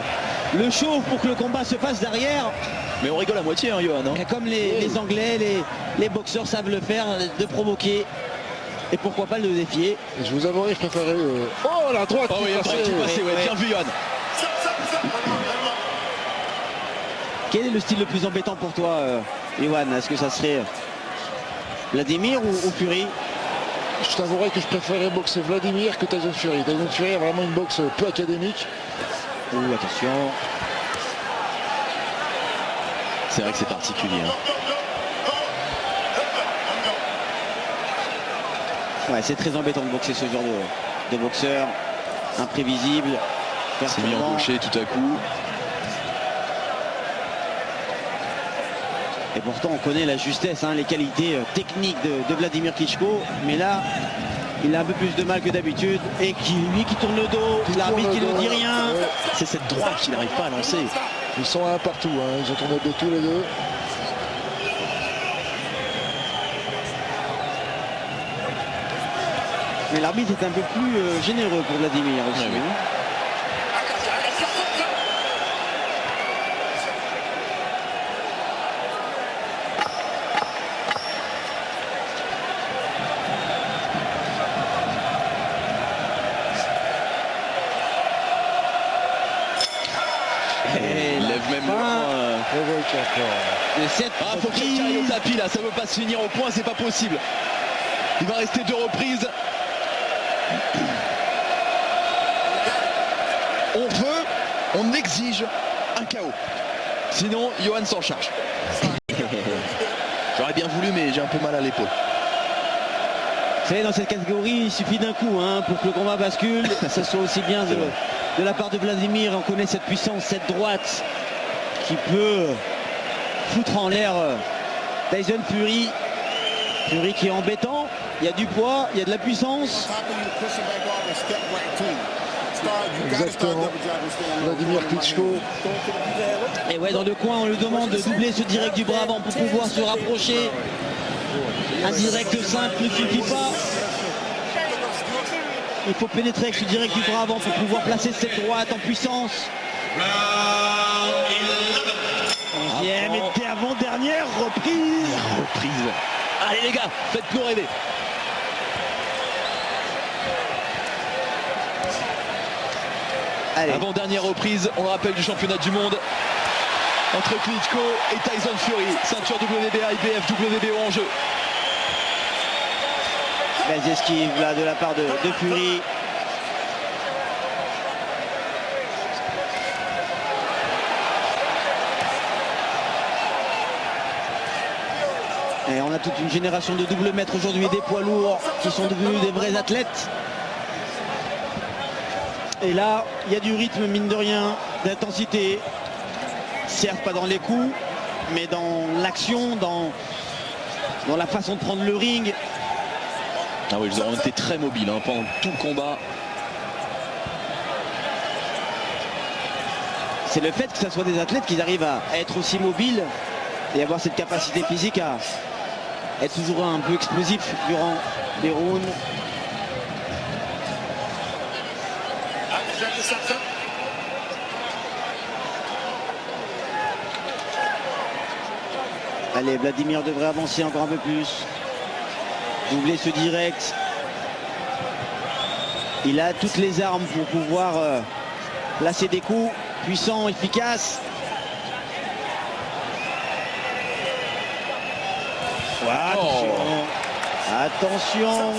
le chauffe pour que le combat se fasse derrière. Mais on rigole à moitié, hein, Johan. Hein. Et comme les Anglais, les boxeurs savent le faire, de provoquer. Et pourquoi pas le défier. Et je vous avouerai, je préférais... Oh, la droite Oh oui, qui après, passait. qui passait, ouais. Ouais. Bien vu, Johan. Quel est le style le plus embêtant pour toi, Johan? Est-ce que ça serait Vladimir ou Fury? Je t'avouerai que je préférais boxer Vladimir que Tyson Fury. Tyson Fury a vraiment une boxe peu académique. Ouh, attention. C'est vrai que c'est particulier. Hein. Ouais, c'est très embêtant de boxer ce genre de boxeur. Imprévisible. C'est mis en perturbant. gaucher tout à coup. Et pourtant, on connaît la justesse, hein, les qualités techniques de Vladimir Klitschko. Mais là, il a un peu plus de mal que d'habitude. Et lui qui tourne le dos, l'arbitre qui ne dit rien. Ouais. C'est cette droite qu'il n'arrive pas à lancer. Ils sont un partout, hein. Ils ont tourné le dos tous les deux. Mais l'arbitre est un peu plus généreux pour Vladimir aussi. Ouais, oui. Hein. Et Il la lève même fin Provoque encore. de cette Ah, faut qu'il caille au reprise. tapis là, ça veut pas se finir au point, c'est pas possible. Il va rester 2 reprises. On veut, on exige un KO. Sinon, Johan s'en charge. J'aurais bien voulu, mais j'ai un peu mal à l'épaule. Vous savez, dans cette catégorie, il suffit d'un coup hein, pour que le combat bascule. Ça soit aussi bien de la part de Vladimir. On connaît cette puissance, cette droite qui peut foutre en l'air Tyson Fury. Fury qui est embêtant. Il y a du poids, il y a de la puissance. Exactement. Vladimir Klitschko. Et ouais, dans le coin, on lui demande de doubler ce direct du bras avant pour pouvoir se rapprocher. Un direct simple ne suffit pas. Il faut pénétrer avec ce direct du bras avant pour pouvoir placer cette droite en puissance. 11e et avant-dernière reprise. Reprise. Allez les gars, faites-nous rêver. Allez, Avant-dernière reprise, on le rappelle, du championnat du monde entre Klitschko et Tyson Fury. Ceinture WBA, IBF, WBO en jeu. belles esquives là de la part de Fury. Et on a toute une génération de double maîtres aujourd'hui, des poids lourds qui sont devenus des vrais athlètes. Et là, il y a du rythme, mine de rien, d'intensité. Certes, pas dans les coups, mais dans l'action, dans la façon de prendre le ring. Ah oui, ils auront été très mobiles hein, pendant tout le combat. C'est le fait que ce soit des athlètes qui arrivent à être aussi mobiles et avoir cette capacité physique à être toujours un peu explosif durant les rounds. Allez, Vladimir devrait avancer encore un peu plus. Doubler ce direct. Il a toutes les armes pour pouvoir placer des coups puissants, efficaces. Attention.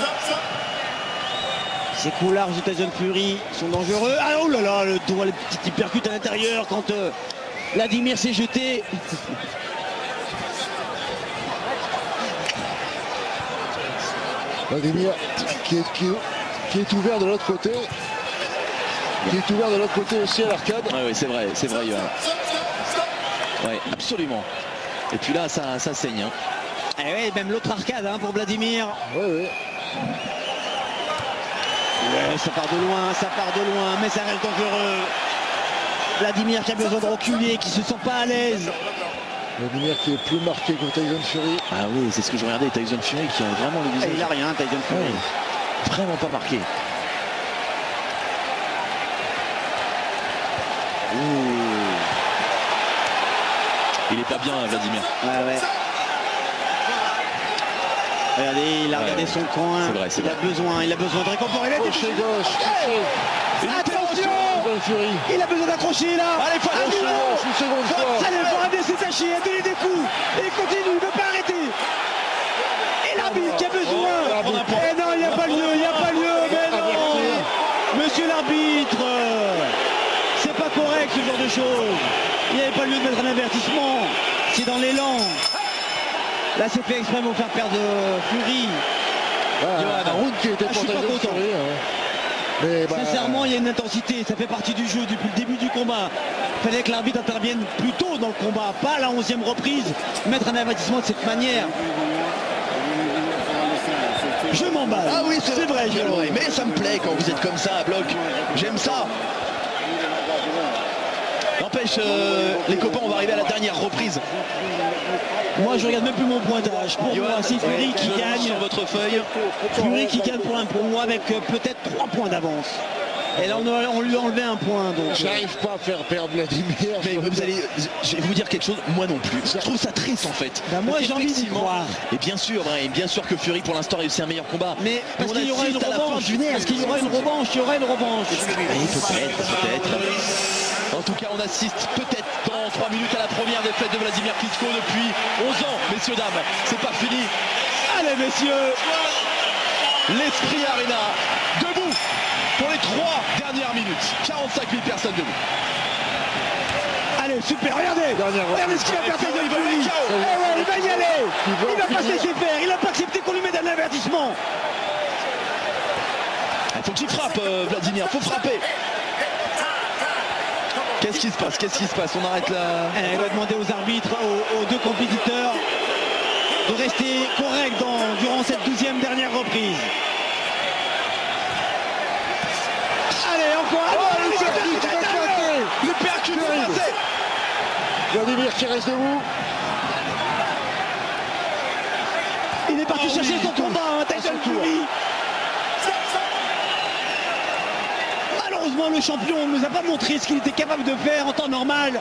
Ces coups larges de Tyson Fury sont dangereux. Ah oh là là, le doigt, le petit hypercute à l'intérieur quand Vladimir s'est jeté. Vladimir qui est ouvert de l'autre côté. Qui est ouvert de l'autre côté aussi à l'arcade. Oui, c'est vrai, Johan. Oui, absolument. Et puis là, ça saigne. Hein. Et oui, même l'autre arcade hein, pour Vladimir. Oui. Ouais, ça part de loin, mais ça reste dangereux. Vladimir qui a besoin de reculer, qui se sent pas à l'aise. Vladimir qui est plus marqué que Tyson Fury. Ah oui, c'est ce que je regardais, Tyson Fury qui a vraiment le visage. Il a rien, Tyson Fury. Ouais, vraiment pas marqué. Ouh. Il est pas bien, Vladimir. Ouais. Regardez, il a regardé son coin. C'est vrai. Il a besoin de réconfort. Il a été Crochet gauche. Attention, Fury. il a besoin d'accrocher là. Allez, faut accrocher. Une seconde fois. Allez, il faut arrêter de s'attacher, à donner des coups. Et il continue, il ne veut pas arrêter. Et l'arbitre qui a besoin. Et non, il n'y a pas lieu, mais non. Monsieur l'arbitre, c'est pas correct ce genre de choses. Il n'y avait pas lieu de mettre un avertissement. C'est dans l'élan. Là, c'est fait exprès pour faire perdre Fury. Un round qui était je pour suis pas Tyson content. Fury. Mais Sincèrement, il y a une intensité, ça fait partie du jeu depuis le début du combat. Il fallait que l'arbitre intervienne plus tôt dans le combat, pas à la 11e reprise, mettre un avertissement de cette manière. Je m'emballe. Ah oui, c'est vrai, mais ça me plaît quand vous êtes comme ça à bloc. J'aime ça. N'empêche, les copains, on va arriver à la dernière reprise. Moi, je regarde même plus mon pointage. Pour moi, c'est Fury qui gagne. Sur votre feuille. Fury qui gagne pour moi avec peut-être 3 points d'avance. Et là, on lui a enlevé un point. Donc. J'arrive pas à faire perdre Vladimir. Mais vous allez, je vais vous dire quelque chose, moi non plus. Je trouve ça triste en fait. Bah moi j'ai envie d'y croire. Et bien sûr que Fury pour l'instant a réussi un meilleur combat. Mais parce qu'il y aura une revanche. Parce qu'il y aura une revanche, Peut-être. En tout cas, on assiste peut-être dans 3 minutes à la première défaite de Vladimir Klitschko depuis 11 ans. Messieurs, dames, c'est pas fini. Allez messieurs, l'Esprit Arena, debout pour les 3 dernières minutes. 45 000 personnes debout. Allez, super, regardez ce qu'il va faire Tyson Fury. Il va y aller. Il va pas se laisser faire. Il n'a pas accepté qu'on lui mette un avertissement. Il faut qu'il frappe, Vladimir, il faut frapper. Qu'est-ce qui se passe? On arrête là. Il va demander aux arbitres, aux deux compétiteurs, de rester corrects durant cette 12e dernière reprise. Allez, encore. Le percute va passer. Vladimir qui reste debout. Il est parti chercher son combat, Tyson Fury. Malheureusement, le champion ne nous a pas montré ce qu'il était capable de faire en temps normal.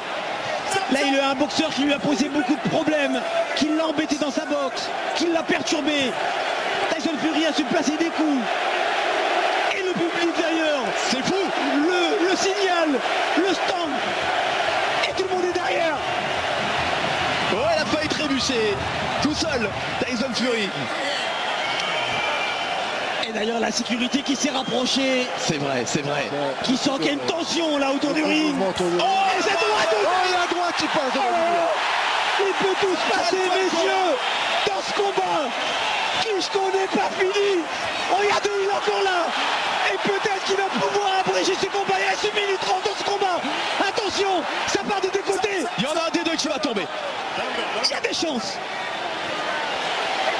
Là, il a un boxeur qui lui a posé beaucoup de problèmes, qui l'a embêté dans sa boxe, qui l'a perturbé. Tyson Fury a su placer des coups. Et le public d'ailleurs, c'est fou. Le signal, le stand. Et tout le monde est derrière. Oh, elle a failli trébucher. Tout seul, Tyson Fury. Et d'ailleurs la sécurité qui s'est rapprochée. C'est vrai. Qui sent qu'il y a une tension là autour du ring. Oh, et c'est droit la droite qui passe de Vladimir. Il peut tout se passer, messieurs, dans ce combat. Klitschko n'est pas fini. Regardez, il est encore là. Et peut-être qu'il va pouvoir abréger ce combat. Il reste 1 minute 30 dans ce combat. Attention, ça part des deux côtés. Il y en a un des deux qui va tomber. Il y a des chances.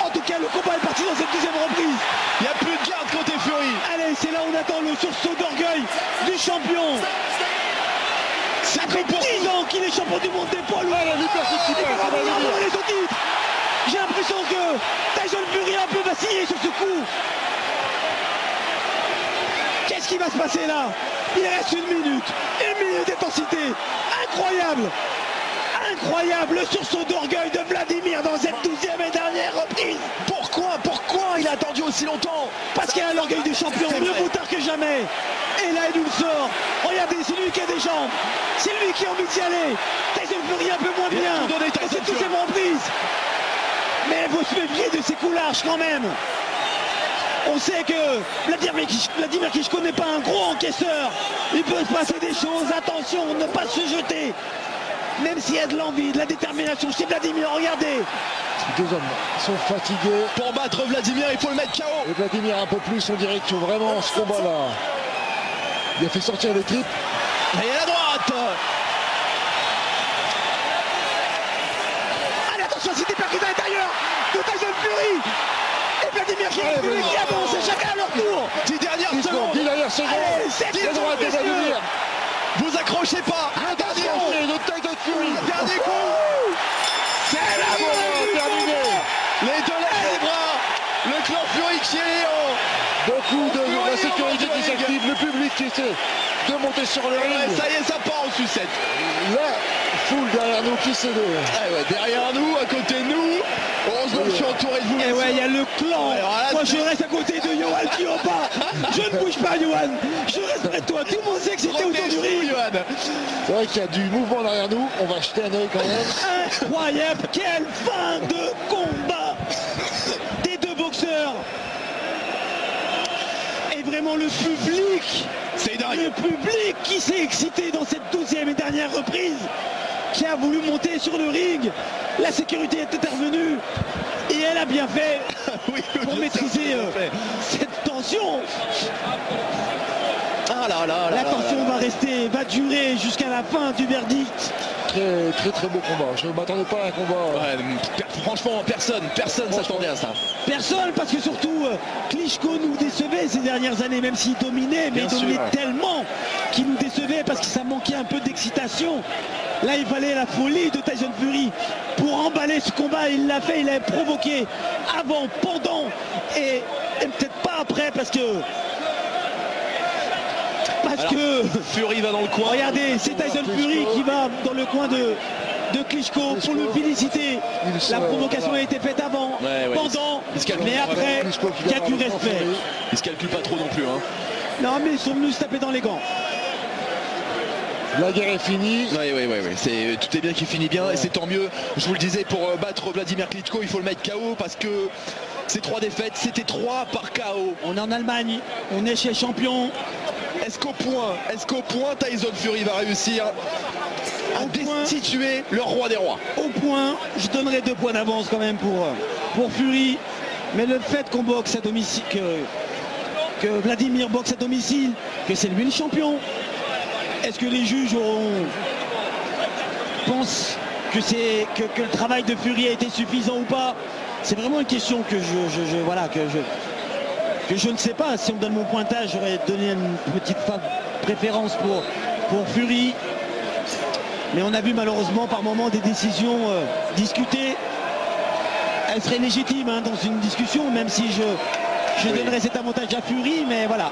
En tout cas, le combat est parti dans cette deuxième reprise. Il n'y a plus de garde côté Fury. Allez, c'est là où on attend le sursaut d'orgueil du champion. Ça fait 10 ans qu'il est champion du monde des poids lourds. Ah, la vitesse qui passe, ça va venir. Les autres titres. J'ai l'impression que Tyson Fury a un peu vacillé sur ce coup. Qu'est-ce qui va se passer là? Il reste 1 minute d'intensité. Incroyable. Incroyable, le sursaut d'orgueil de Vladimir dans cette 12e et dernière reprise. Pourquoi il a attendu aussi longtemps? Parce qu'il a l'orgueil du champion, mieux vaut tard que jamais. Et là, il nous le sort. Regardez, c'est lui qui a des jambes. C'est lui qui a envie d'y aller. Tyson Fury un peu moins Il a bien tout donné, dans Tyson cette Fury. 12e reprise. Mais il faut se méfier de ces coups larges quand même. On sait que Vladimir Klitschko n'est pas un gros encaisseur. Il peut se passer des choses. Attention, ne pas se jeter. Même s'il y a de l'envie, de la détermination chez Vladimir, regardez. Les deux hommes sont fatigués. Pour battre Vladimir, il faut le mettre KO. Et Vladimir un peu plus, on dirait que vraiment ce combat-là, il a fait sortir les tripes. Et à la droite. Allez, attention, c'était perdu à l'intérieur de Tyson Fury. Et Vladimir qui avance, et chacun à leur tour. 10 dernières secondes. 10 dernières secondes. Allez, 7 La droite de Vladimir. Vous accrochez pas. Attention, de Tyson Fury. Dernier coup. C'est la Terminé. Les deux lèvent les bras. Le clan Fury qui est en. Beaucoup de la sécurité qui s'active, le public qui essaie de monter sur le Ouais, ring. ça y est, ça part en sucette. La foule derrière nous qui s'est Derrière nous, à côté de nous. Heureusement que je suis entouré de vous. Et ouais, il y a le clan. Ouais, alors là, Moi, je reste à côté de Johan qui au pas. Je ne bouge pas, Johan. Je reste près de toi. Tout le monde sait que c'était autour du ring. C'est vrai qu'il y a du mouvement derrière nous, on va jeter un œil quand même. Incroyable. Quelle fin de combat des deux boxeurs. Et vraiment le public. C'est dingue. Le public qui s'est excité dans cette 12e et dernière reprise, qui a voulu monter sur le ring. La sécurité est intervenue et elle a bien fait Oui, pour je maîtriser sais, cette tension. Ah là là là. La tension va durer jusqu'à la fin du verdict. Très beau combat. Je ne m'attendais pas à un combat. Ouais, franchement, personne s'attendait à ça. Personne, parce que surtout Klitschko nous décevait ces dernières années, même s'il dominait, mais Bien il dominait sûr. tellement qu'il nous décevait parce que ça manquait un peu d'excitation. Là, il fallait la folie de Tyson Fury pour emballer ce combat. Il l'a fait, il l'a provoqué avant, pendant et peut-être pas après parce que Fury va dans le coin. regardez, c'est Tyson Fury qui va dans le coin de Klitschko pour le féliciter. La provocation a été faite avant, Ouais, pendant, il se calcule. mais après, Klitschko qui il y a vient du dans le respect. Fury. Il se calcule pas trop non plus. Hein. Non, mais ils sont venus se taper dans les gants. La guerre est finie. Oui. Tout est bien qui finit bien et c'est tant mieux. Je vous le disais, pour battre Vladimir Klitschko, il faut le mettre KO parce que ces 3 défaites, c'était 3 par KO. On est en Allemagne, on est chez le champion. Est-ce qu'au point Tyson Fury va réussir à destituer le roi des rois? Au point, je donnerai 2 points d'avance quand même pour Fury. Mais le fait qu'on boxe à domicile, que Vladimir boxe à domicile, que c'est lui le champion, est-ce que les juges pensent que le travail de Fury a été suffisant ou pas? C'est vraiment une question que je ne sais pas. Si on me donne mon pointage, j'aurais donné une petite préférence pour Fury. Mais on a vu malheureusement par moments des décisions discutées. Elles seraient légitimes dans une discussion, même si je donnerais cet avantage à Fury, mais voilà.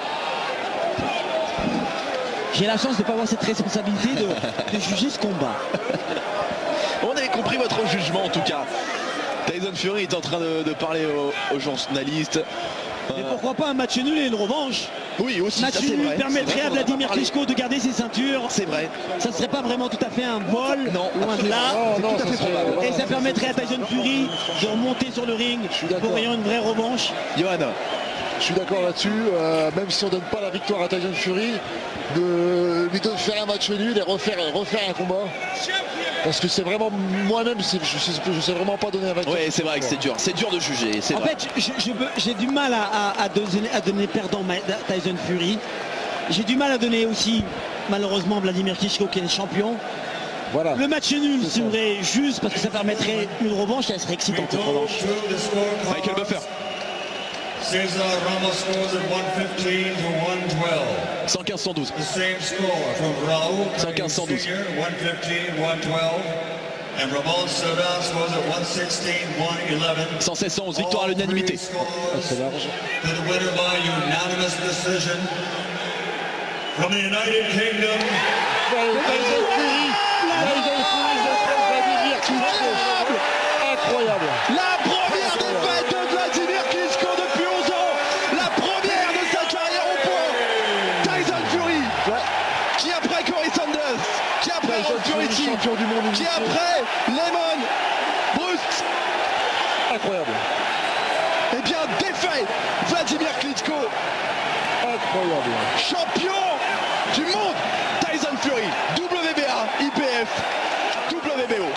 J'ai la chance de ne pas avoir cette responsabilité de juger ce combat. On avait compris votre jugement en tout cas. Tyson Fury est en train de parler aux journalistes. Et pourquoi pas un match nul et une revanche? Oui, aussi, Match ça c'est nul vrai. permettrait à Vladimir Klitschko de garder ses ceintures. C'est vrai. Ça ne serait pas vraiment tout à fait un vol, Non, loin de là. Non, tout à fait ça serait- probable. Et ça permettrait à Tyson Fury de remonter sur le ring d'accord. pour ayant une vraie revanche. Johan, Je suis d'accord là-dessus, même si on ne donne pas la victoire à Tyson Fury, de lui faire un match nul et refaire un combat. Parce que c'est vraiment, moi-même, je sais vraiment pas donner un vainqueur. Oui, c'est vrai que c'est dur de juger. En fait, j'ai du mal à donner perdant Tyson Fury. J'ai du mal à donner aussi, malheureusement, Vladimir Klitschko qui est le champion. Voilà. Le match nul serait juste parce que ça permettrait une revanche et elle serait excitante cette revanche. Michael Buffer. Cesar Ramos scores at 115 to 112. 115-112. The same score from Raul 115-112. Sr., 115-112. And Ramon Serrano scores at 116-111. 116-111, victoire à l'unanimité. C'est large. To the winner by unanimous decision from the United Kingdom. Incroyable. La première défaite de Vladimir Klitschko depuis 11 ans. La première de sa carrière au point. Tyson Fury, qui après Corey Sanders, qui après Ron Purity, champion du monde, qui après Lemon Brust. Incroyable. Eh bien défait Vladimir Klitschko, Incroyable. champion du monde. Tyson Fury, WBA, IPF, WBO.